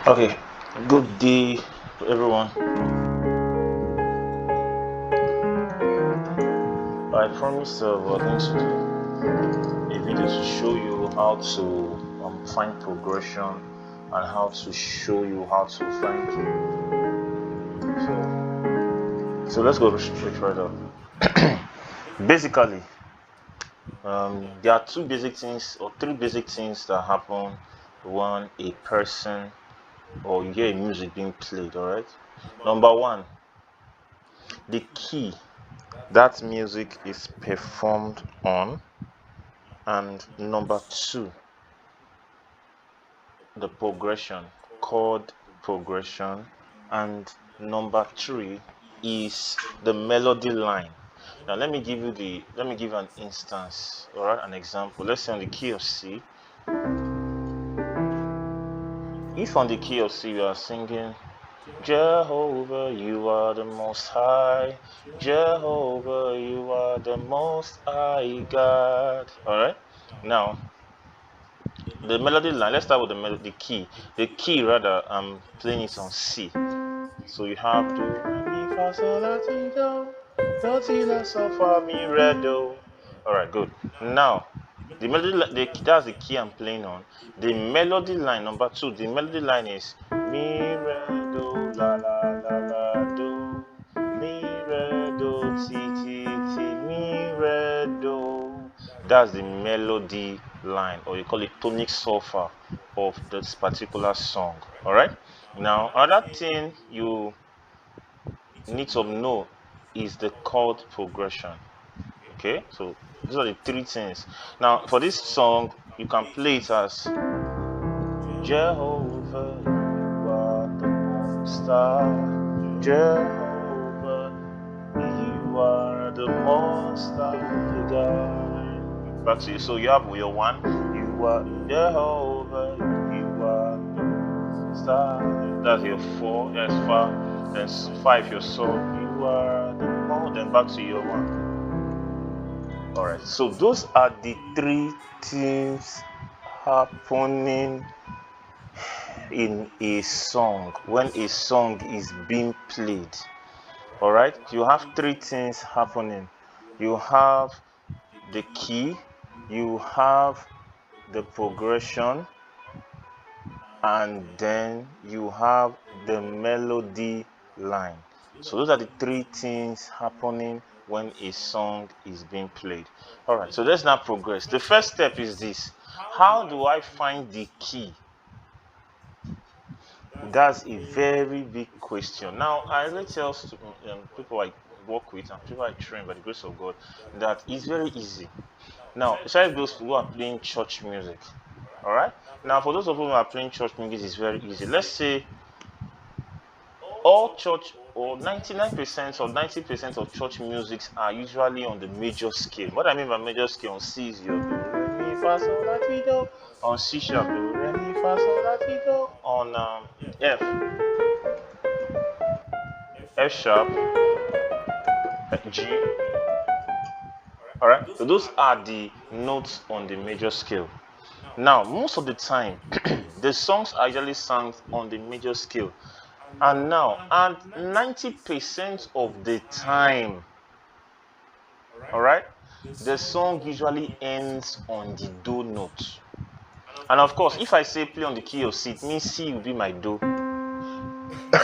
Okay, good day everyone. I promised we're going to do a video to show you how to find progression and how to show you how to find key. So let's go straight right up. Basically, there are two basic things or three basic things that happen when a person or you hear music being played. All right. Number one, the key that music is performed on, and number two, the progression, chord progression, and number three is the melody line. Now let me give you an instance, all right, an example. Let's say on the key of C. If on the key of C you are singing Jehovah, you are the most high. Jehovah, you are the most high God. Alright? Now, the melody line, let's start with the key. The key, rather, I'm playing it on C. So you have do, re, mi, fa, sol, la, ti, do, ti, la, sol, fa, mi, re, do. Alright, good. Now, that's the key I'm playing on. The melody line, number two, the melody line is mi, re, do, la, la, la, la, do, mi, re, do, ti, ti, ti, mi, re, do. That's the melody line, or you call it tonic solfa of this particular song. All right. Now, another thing you need to know is the chord progression. Okay, so these are the three things. Now, for this song, you can play it as Jehovah, you are the most high. Jehovah, you are the most high God. Back to you. So you have your one. You are Jehovah, you are the most high. That's your four. That's five. That's five. Your soul. You are the most. Then back to your one. Alright, so those are the three things happening in a song when a song is being played. Alright, you have three things happening. You have the key, you have the progression, and then you have the melody line. So those are the three things happening when a song is being played. All right, so let's now progress. The first step is this: how do I find the key? That's a very big question. Now, I really tell people I work with and people I train by the grace of God that it's very easy. Now, besides those who are playing church music, all right. Now, for those of you who are playing church music, it's very easy. Let's say all church or 99% or 90% of church musics are usually on the major scale. What I mean by major scale, on C is your do, re, mi, fa, sol, la, ti, do. On C sharp, do, re, mi, fa, sol, la, ti, do. On F, F sharp, G. All right. So those are the notes on the major scale. Now, most of the time, the songs are usually sung on the major scale. And 90% of the time, all right, the song usually ends on the do note. And of course, if I say play on the key of C, it means C will be my do.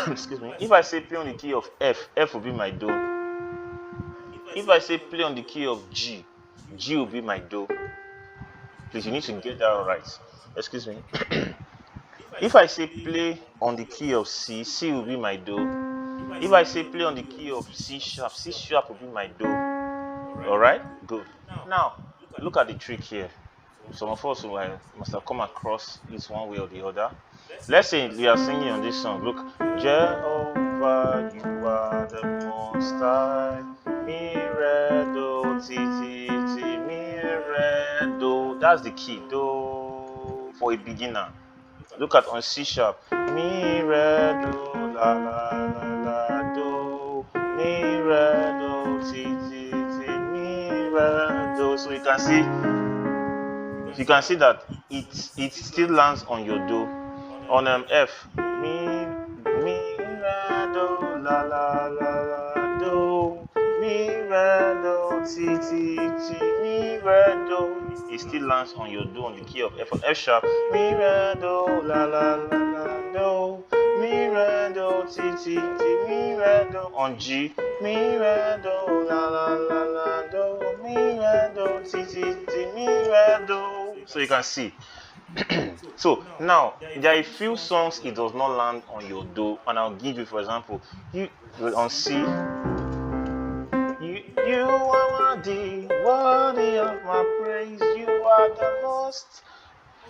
Excuse me. If I say play on the key of F, F will be my do. If I say play on the key of G, G will be my do. Please, you need to get that right. Excuse me. If I say play on the key of C, C will be my do. If I say play on the key of C sharp will be my do. All right, good. Now, look at the trick here. Some of us must have come across this one way or the other. Let's say we are singing on this song. Look, Jehovah, you are the most high. Mi, re, do, ti, ti, ti, mi, re, do. That's the key, do, for a beginner. Look at on C sharp. Mi, re, do, la, la, la, la, do. Mi, re, do, ti, ti, ti, mi, re, do. So you can see that it still lands on your do. On F, mi, re, do, la, la, la, la, do, mi, re, do, ti, ti, ti, mi, re, do. It still lands on your do on the key of F. On F sharp, mi, re, do, la, la, la, la, do, mi, re, do, ti, ti, ti, mi, re, do. On G, mi, re, do, la, la, la, la, do, mi, re, do, ti, ti, ti, mi, re, do. So you can see. So now there are a few songs it does not land on your do, and I'll give you, for example, you on C. You are worthy of my praise. You are the most.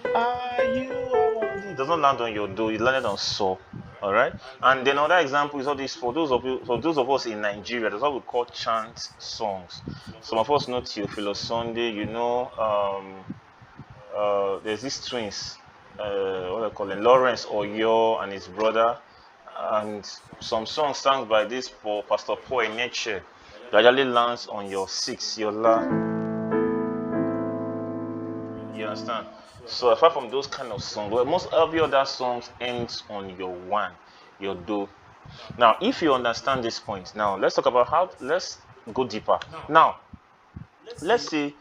You are worthy. It does not land on your do. It landed on so. All right. And then another example is all this for those of us in Nigeria. That's what we call chant songs. Some of us know Theophilus Sunday. You know, there's these twins, what they call it, Lawrence Oyo and his brother, and some songs sung by this Pastor Paul Eneche gradually lands on your 6, your La. You understand? So apart from those kind of songs, well, most every other songs ends on your 1, your Do. Now, if you understand this point, now let's talk about let's go deeper. Now, let's say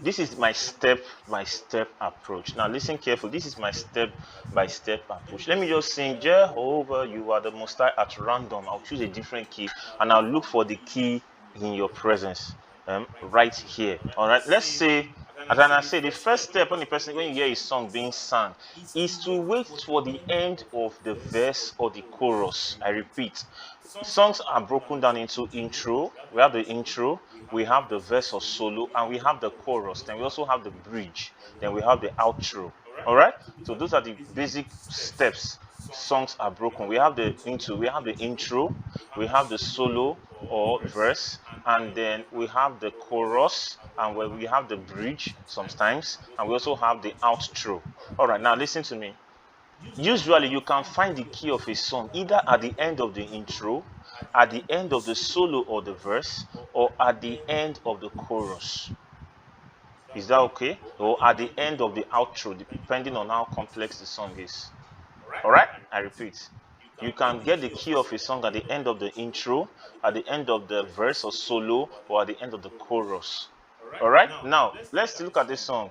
this is my step-by-step approach. Now listen carefully. This is my step-by-step approach. Let me just sing Jehovah, you are the most high at random. I'll choose a different key and I'll look for the key in your presence right here. All right. Let's say, as I say, the first step when you hear a song being sung is to wait for the end of the verse or the chorus. I repeat, songs are broken down into intro. We have the intro, we have the verse or solo, and we have the chorus. Then we also have the bridge. Then we have the outro. All right. So those are the basic steps. Songs are broken. We have the intro, we have the solo or verse, and then we have the chorus, and where we have the bridge sometimes, and we also have the outro. All right. Now listen to me. Usually you can find the key of a song either at the end of the intro, at the end of the solo or the verse, or at the end of the chorus. Is that okay? Or at the end of the outro, depending on how complex the song is. Alright? I repeat. You can get the key of a song at the end of the intro, at the end of the verse or solo, or at the end of the chorus. Alright? Now, let's look at this song.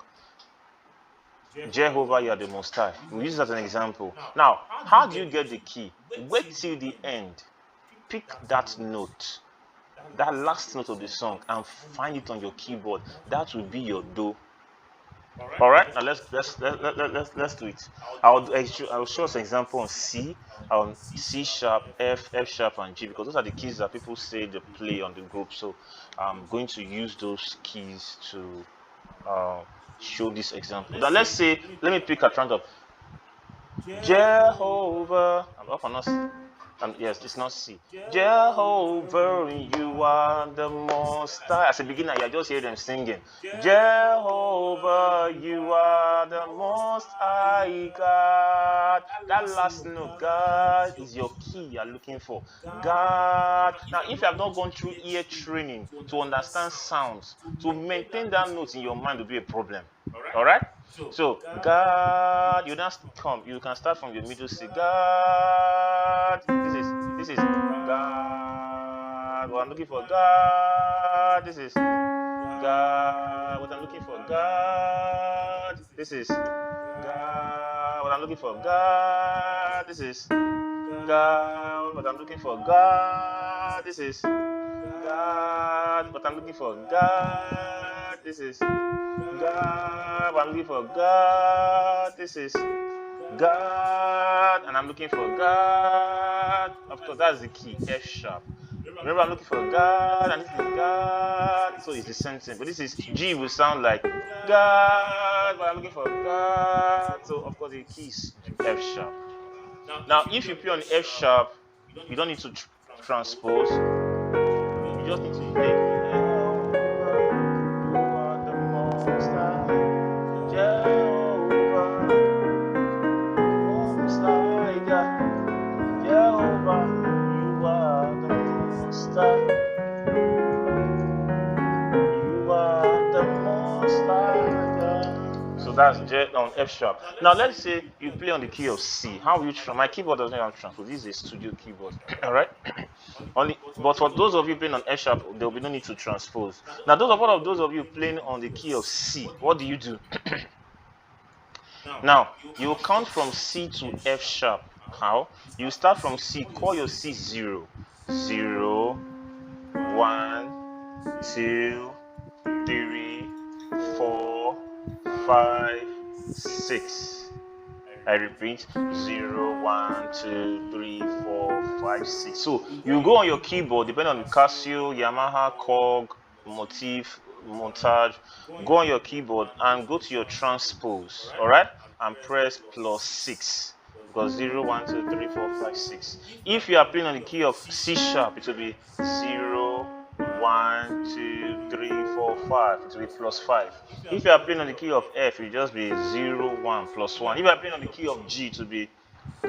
Jehovah, you are the most high. We use it as an example. Now, how do you get the key? Wait till the end. Pick that note, that last note of the song, and find it on your keyboard. That will be your do. All right. Now let's do it. I'll show us an example on C, on C sharp, F sharp, and G, because those are the keys that people say they play on the group. So I'm going to use those keys to show this example. Now let's say, let me pick at random. Jehovah. I'm up on us. Yes, it's not C. Jehovah, you are the most high. As a beginner, you just hear them singing. Jehovah, you are the most high God. That last note, God, is your key you're looking for. God. Now, if you have not gone through ear training to understand sounds, to maintain that note in your mind will be a problem. All right? So, God, you can start from your middle C. God, this is God, what I'm looking for. God, this is God, what I'm looking for. God, this is God, what I'm looking for. God, this is God, what I'm looking for. God, this is God, what I'm looking for. God, this is God, what I'm looking for. God, this is God, and I'm looking for God. Of course, that's the key, F sharp. Remember, I'm looking for God, and this is God, so it's the same thing. But this is G will sound like God, but I'm looking for God. So, of course, the key is F sharp. Now, if you play on F sharp, you don't need to transpose. You just need to play. So that's J on F sharp. Now let's say you play on the key of C. How will you transpose? My keyboard doesn't have transpose. This is a studio keyboard. All right. Only, but for those of you playing on F sharp, there will be no need to transpose. Now, all of those of you playing on the key of C, what do you do? Now, you will count from C to F sharp. How? You start from C, call your C 0. 0, 1, 2, 3, 4, 5, 6. I repeat, 0, 1, 2, 3, 4, 5, 6. So you go on your keyboard, depending on the Casio, Yamaha, Korg, Motif, Montage. Go on your keyboard and go to your transpose, all right, and press +6. Because 0, 1, 2, 3, 4, 5, 6. If you are playing on the key of C sharp, it will be 0, 1, 2, 3, 4, 5. It will be +5. If you are playing on the key of F, it will just be 0, 1, +1. If you are playing on the key of G, it will be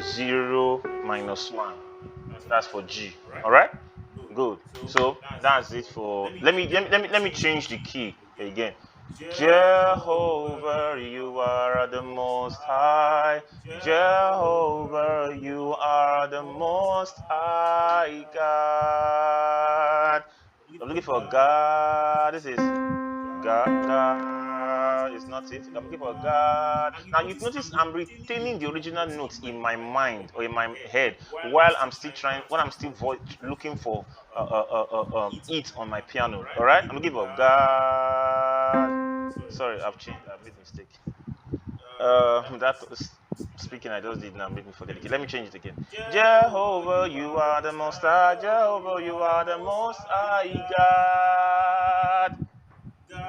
0, -1. That's for G. All right. Good. So that's it for. Let me change the key again. Jehovah, you are the Most High. Jehovah, you are the Most High God. I'm looking for God. This is God. God is not it. I'm looking for God. Now you notice I'm retaining the original notes in my mind or in my head while I'm still looking for it on my piano. All right. I'm looking for God. Sorry, I've made a mistake. That speaking I just did now made me forget it. Let me change it again. Jehovah, you are the Most High. Jehovah, you are the Most High God.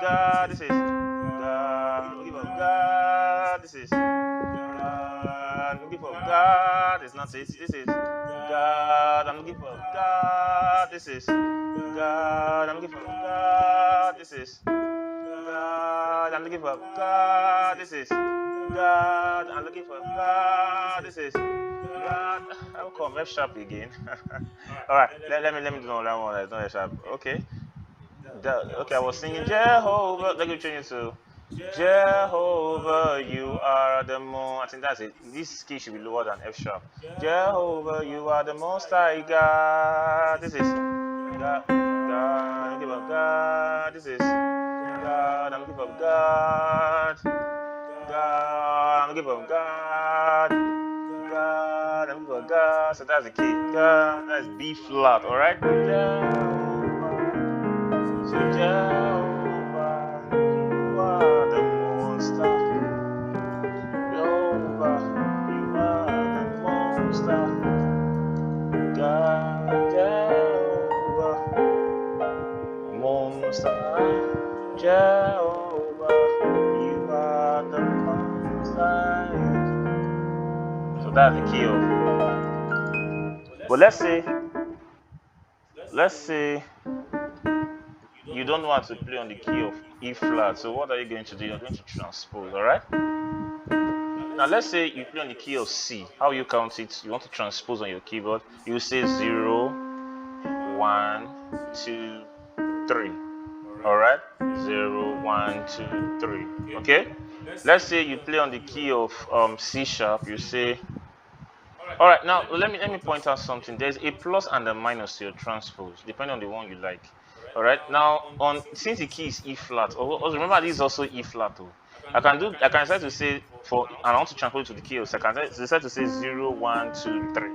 God, this is God. I'm looking for God. This is God. I'm looking for God. It's not it. This is God. I'm looking for God. This is God. I'm looking for God. This is God. I'm looking for God. This is God. I'm looking for God. This is God. How come F sharp again? All right. Let me do that one. That's not F sharp. Okay. Okay. I was singing Jehovah. Let me change it to Jehovah. You are the most. I think that's it. This key should be lower than F sharp. Jehovah. You are the Most High God. This is God. God. I'm looking for God. This is God. I'm looking for God. God. I'm looking for God. God. I'm looking for God. So that's the key. God. That's B flat. All right. So Jehovah, you are the Most High. Jehovah, you are the Most High. God, Jehovah, Most High. Jehovah, you are the Most High. So that's the key of. But let's say you don't know how to play on the key of E flat. So what are you going to do? You're going to transpose, all right? Now let's say you play on the key of C. How you count it? You want to transpose on your keyboard. You say 0, 1, 2, 3. All right? 0, 1, 2, 3. Okay? Let's say you play on the key of C sharp. You say. All right. Now let me point out something. There's a plus and a minus to your transpose, depending on the one you like. All right. Now since the key is E flat, also remember this is also E flat. Oh. I can decide to say and I want to transpose to the key of C. I can decide to say 0, 1, 2, 3.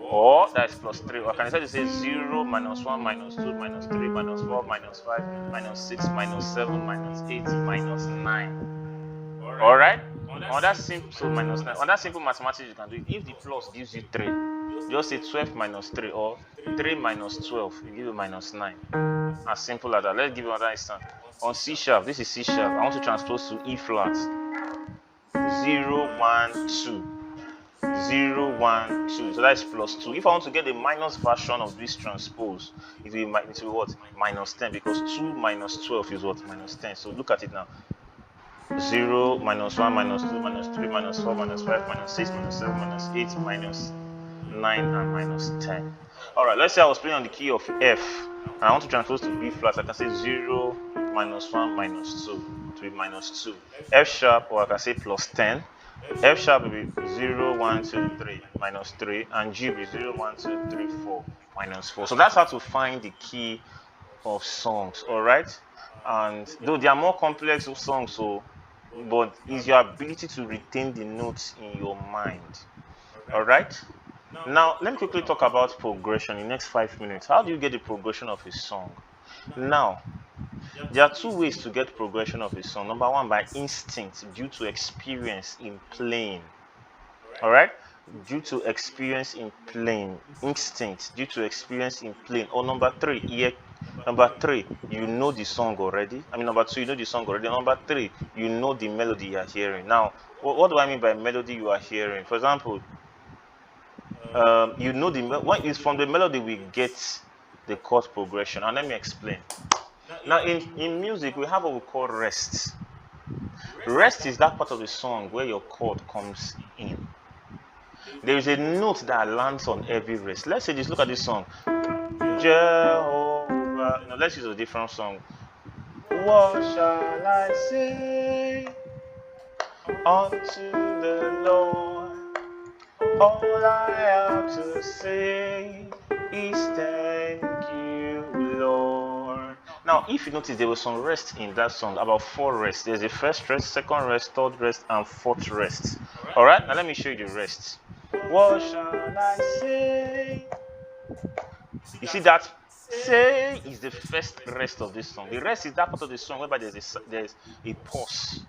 Or that's +3. Or I can decide to say 0, -1, -2, -3, -4, -5, -6, -7, -8, -9. All right. On that simple -9. On that simple mathematics, you can do it. If the plus gives you 3, just say 12 - 3 or 3 - 12. It gives you -9. As simple as that. Let's give you another instance. On C sharp, this is C sharp. I want to transpose to E flat. 0, 1, 2. 0, 1, 2. So that's +2. If I want to get the minus version of this transpose, it will be what? -10, because 2 - 12 is what? -10. So look at it now. 0, -1, -2, -3, -4, -5, -6, -7, -8, -9, and -10. Alright, let's say I was playing on the key of F and I want to transpose to B flat. I can say 0, -1, -2. note will be -2. F sharp, or I can say +10. F sharp will be 0, 1, 2, 3, -3, and G will be 0, 1, 2, 3, 4, -4. So that's how to find the key of songs, all right? And though they are more complex of songs, so but it's your ability to retain the notes in your mind, all right? Now let me quickly talk about progression in the next 5 minutes. How do you get the progression of a song? Now there are two ways to get progression of a song. Number one, by instinct, due to experience in playing, all right? Due to experience in playing, instinct due to experience in playing. Or number three, you know the song already. Number two, you know the song already. Number three, you know the melody you are hearing. Now what do I mean by melody you are hearing? For example, you know when it's from the melody we get the chord progression. And let me explain. Now in music we have what we call rest. Rest is that part of the song where your chord comes in. There is a note that lands on every rest. Let's say this, look at this song. Jehovah. Now let's use a different song. What shall I say unto the Lord? All I have to say is thank you, Lord. Now, if you notice, there was some rest in that song, about 4 rests. There's the first rest, second rest, third rest, and fourth rest. All right, now let me show you the rest. What shall I say? You see that? Say is the first rest of this song. The rest is that part of the song whereby there's a pause.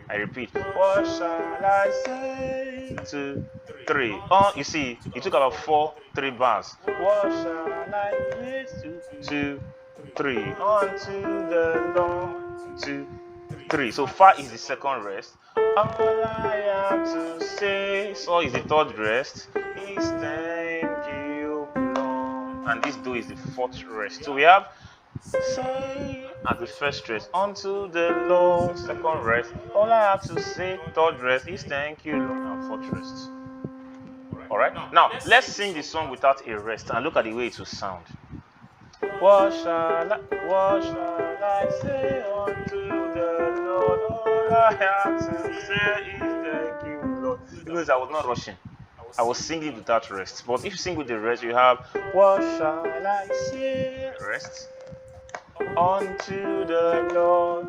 I repeat. What shall I say? 2, 3. Oh, you see, it took about 4, 3 bars. What shall I say? 2, 3. Unto the Lord. 2, 3. So far is the second rest. All I have to say, so is the third rest, is thank you, Lord. And this do is the fourth rest. So we have say at the first rest, unto the Lord, second rest. All I have to say, third rest, is thank you, Lord, and fourth rest. Alright? Now, let's sing the song without a rest and look at the way it will sound. What shall I say unto the Lord? All I have to say is thank you, Lord. Because I was not rushing. I was singing without rest. But if you sing with the rest, you have what shall I say? Rest. Unto the Lord.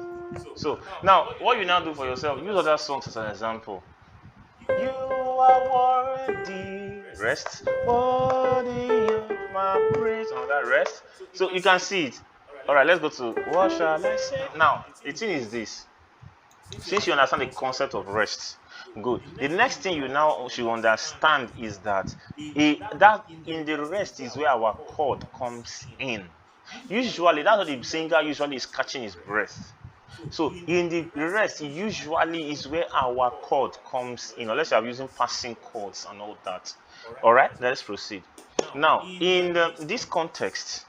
So now what you now do for yourself, use other songs as an example. You are worthy. Rest. Worthy of my praise. On that rest. So you can see it. Alright, let's go to what shall I say? Now, the thing is this. Since you understand the concept of rest, good. The next thing you now should understand is that that in the rest is where our chord comes in. Usually, that's what the singer usually is catching his breath. So in the rest, usually is where our chord comes in, unless you are using passing chords and all that. All right, let's proceed. Now, in this context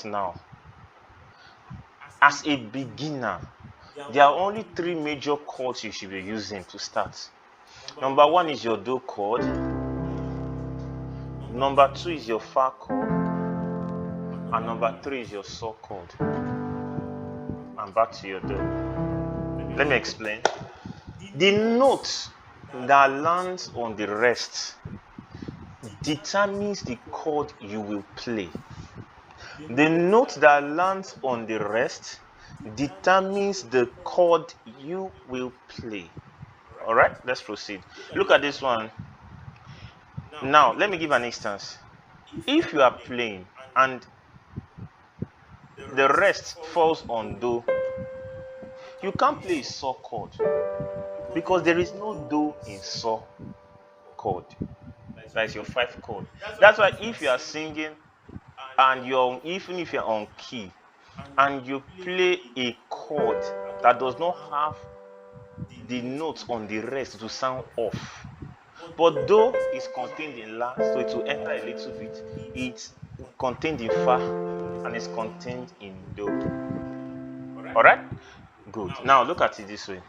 now, as a beginner, there are only 3 major chords you should be using to start. Number 1 is your do chord. Number 2 is your fa chord. And number 3 is your sol chord. And back to your do. Let me explain. The note that lands on the rest determines the chord you will play. The note that lands on the rest determines the chord you will play. All right, let's proceed. Look at this one. Now, let me give an instance. If you are playing and the rest falls on do, you can't play a sol chord because there is no do in sol chord. That is your 5th chord. That's why if you are singing and even if you're on key and you play a chord that does not have the notes on the rest to sound off, but do is contained in la, so it will enter a little bit. It's contained in fa and it's contained in do. Alright? Good. Now look at it this way.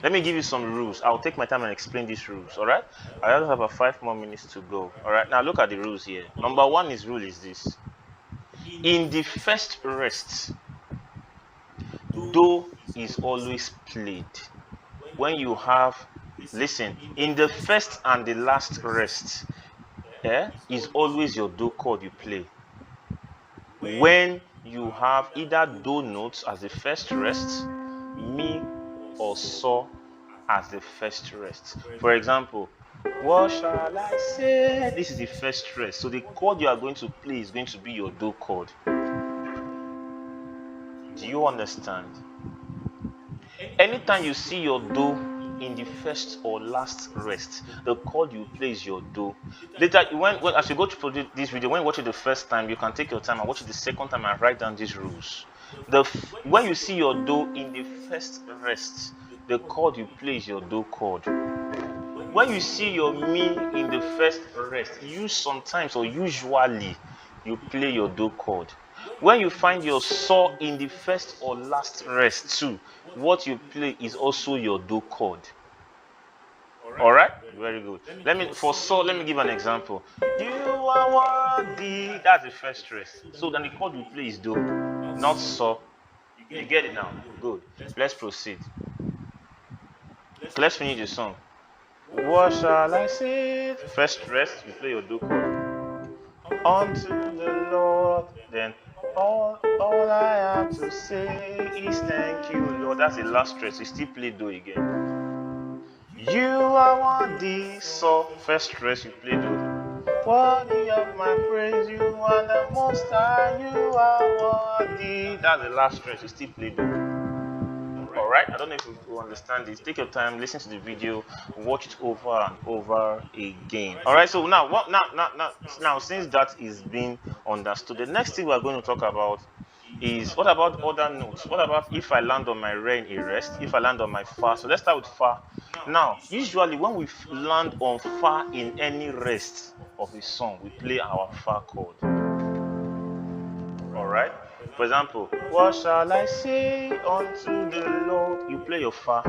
Let me give you some rules. I'll take my time and explain these rules. Alright? I just have about 5 more minutes to go. Alright, now look at the rules here. Number 1 rule is this. In the first rest, do is always played when you have, listen, in the first and the last rest, is always your do chord you play. When you have either do notes as the first rest, mi or so as the first rest. For example, what shall I say? This is the first rest. So the chord you are going to play is going to be your do chord. Do you understand? Anytime you see your do in the first or last rest, the chord you play is your do. Later, when as you go through this video, when you watch it the first time, you can take your time and watch it the second time and write down these rules. When you see your do in the first rest, the chord you play is your do chord. When you see your mi in the first rest, sometimes or usually you play your do chord. When you find your saw in the first or last rest too, what you play is also your do chord. All right, very good. Let me give an example. You are worthy. That's the first rest. So then the chord you play is do, not saw. You get it now? Good. Let's proceed. Let's finish the song. What shall I say? First rest, you play your do chord. Unto the Lord, then all I have to say is thank you, Lord. That's the last rest. You still play do again. You are worthy, so first rest you play do. Worthy of my praise, you are the most high. You are worthy. That's the last rest. You still play do. All right, I don't know if you understand this. Take your time, listen to the video, watch it over and over again. All right, so now since that is being understood, the next thing we are going to talk about is, what about other notes? What about if I land on my re in a rest, if I land on my fa? So let's start with fa. Now, usually when we land on fa in any rest of a song, we play our fa chord. All right. For example, what shall I say unto the Lord? You play your fa.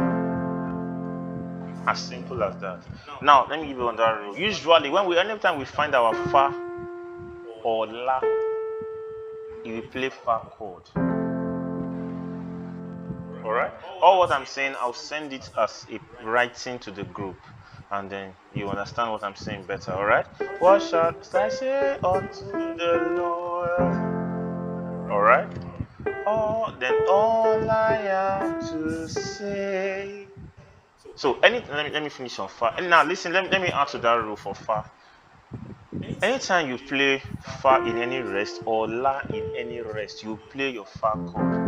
As simple as that. Now, let me give you another rule. Usually, anytime we find our fa or la, you will play fa chord. All right. All what I'm saying, I'll send it as a writing to the group, and then you understand what I'm saying better. All right. What shall I say unto the Lord? All right. Then all I have to say. So let me finish on fa. And now listen, let me add to that rule for fa. Anytime you play fa in any rest or la in any rest, you play your fa chord.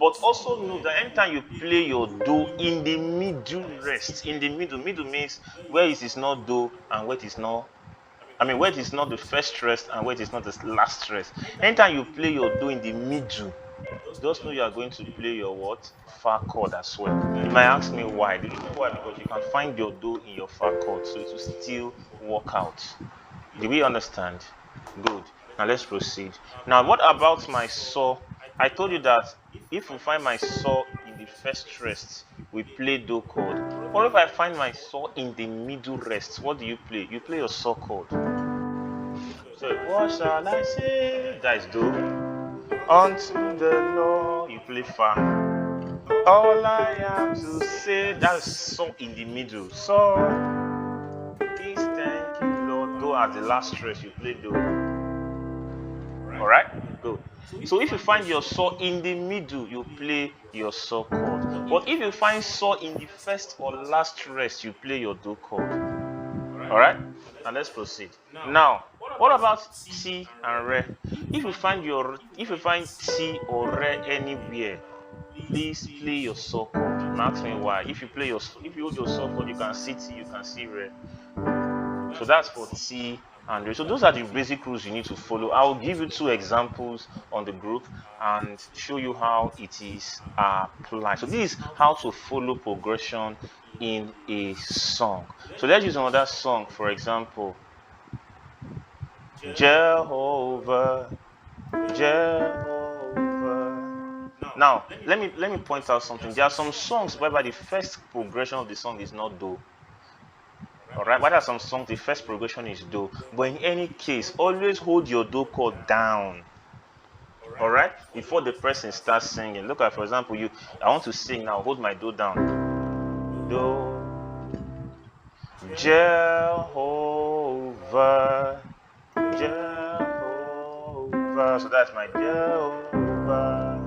But also know that anytime you play your do in the middle rest, in the middle means where it is not do and where it is not, where it is not the first rest and where it is not the last rest. Anytime you play your do in the middle, just know you are going to play your what? Fa chord as well. You might ask me why. The reason why, because you can find your do in your fa chord, so it will still work out. Do we understand? Good. Now let's proceed. Now, what about my saw? I told you that if we find my saw in the first rest, we play do chord. Or if I find my saw in the middle rest, what do you play? You play your saw chord. So what shall I say? That is do. Unto the Lord, you play fa. All I have to say, that's so in the middle. So is thank you, Lord. Do at the last stress, you play do. All right, good. So if you find your saw in the middle, you play your saw chord. But if you find saw in the first or last rest, you play your do chord. All right, and let's proceed. Now, what about C and re? If you find C or re anywhere, please play your saw chord. Ask me why. If you hold your saw chord, you can see T, you can see re. So that's for C and re. So those are the basic rules you need to follow. I will give you 2 examples on the group and show you how it is applied. So this is how to follow progression in a song. So let's use another song, for example, Jehovah, Jehovah. Now let me point out something. There are some songs whereby the first progression of the song is not do. Alright, but there are some songs the first progression is do. But in any case, always hold your do chord down. All right, before the person starts singing. Look at, for example, I want to sing now. Hold my do down. Do, Jehovah, Jehovah. So that's my Jehovah.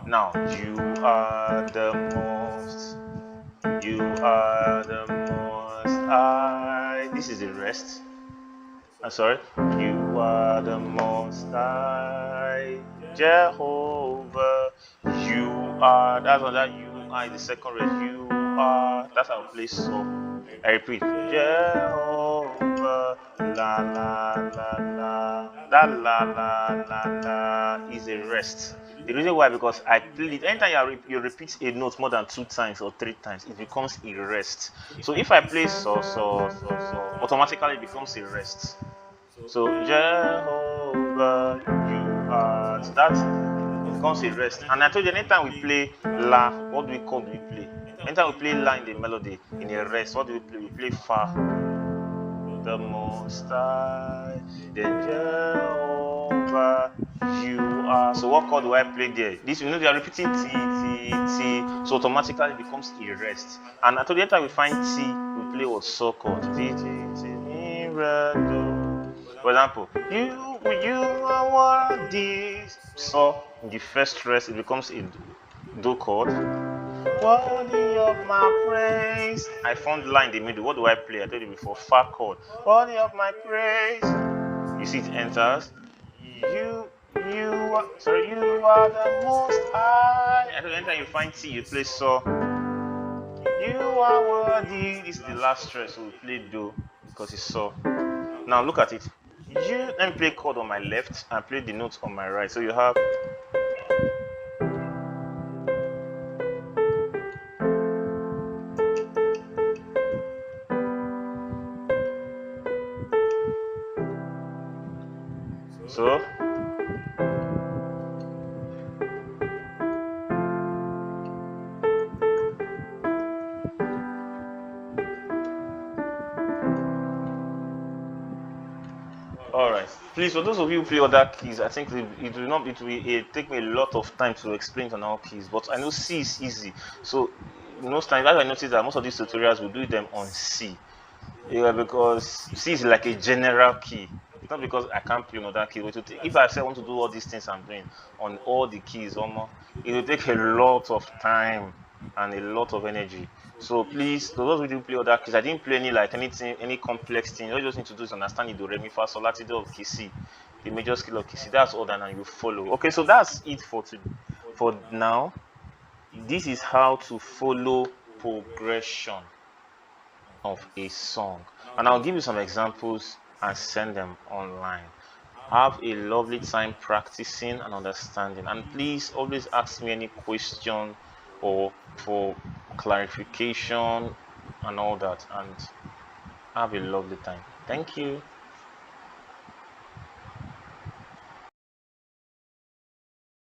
Now you are the most. You are the most high. This is the rest. I'm sorry. You are the most high, Jehovah. You are. That's what that you are. The second rest. You are. That's how I play so. I repeat. Jehovah. La la la la. That la la la la is a rest. The reason why, because I play it anytime you repeat a note more than 2 times or 3 times, it becomes a rest. So if I play so, automatically it becomes a rest. So Jehovah, you are. So that it becomes a rest. And I told you, anytime we play La, what do we play? Anytime we play La in the melody, in a rest, what do we play? We play Fa. The Most High, then Jehovah, you are. So what chord do I play there? This, they are repeating T, T, T. So automatically it becomes a rest. And I told you, anytime we find T, we play what so chord. T, T, T, Mi, Re, Do. For example, you are worthy. So in the first rest, it becomes a Do chord. Worthy of my praise. I found the line in the middle. What do I play? I told you before. Fa chord. Worthy of my praise. You see it enters. You are the most high. I told you, anytime you find T, you play So. You are worthy. This is the last stress, so we play Do because it's So. Now look at it. Let me play chord on my left and play the notes on my right. So you have. So. Alright, please, for those of you who play other keys, I think it will take me a lot of time to explain on all keys, but I know C is easy. So most times I notice that most of these tutorials will do them on C. Yeah, because C is like a general key. It's not because I can't play another key. If I say I want to do all these things I'm doing on all the keys, almost, it will take a lot of time and a lot of energy. So please, those who do play other keys, I didn't play any complex thing. All you just need to do is understand the do, re, mi, fa, sol, la, ti, do of key C, the major scale of key C. That's all that, and you follow. Okay, so that's it for now. This is how to follow progression of a song, and I'll give you some examples and send them online. Have a lovely time practicing and understanding, and please always ask me any question or for clarification and all that, and have a lovely time. Thank you.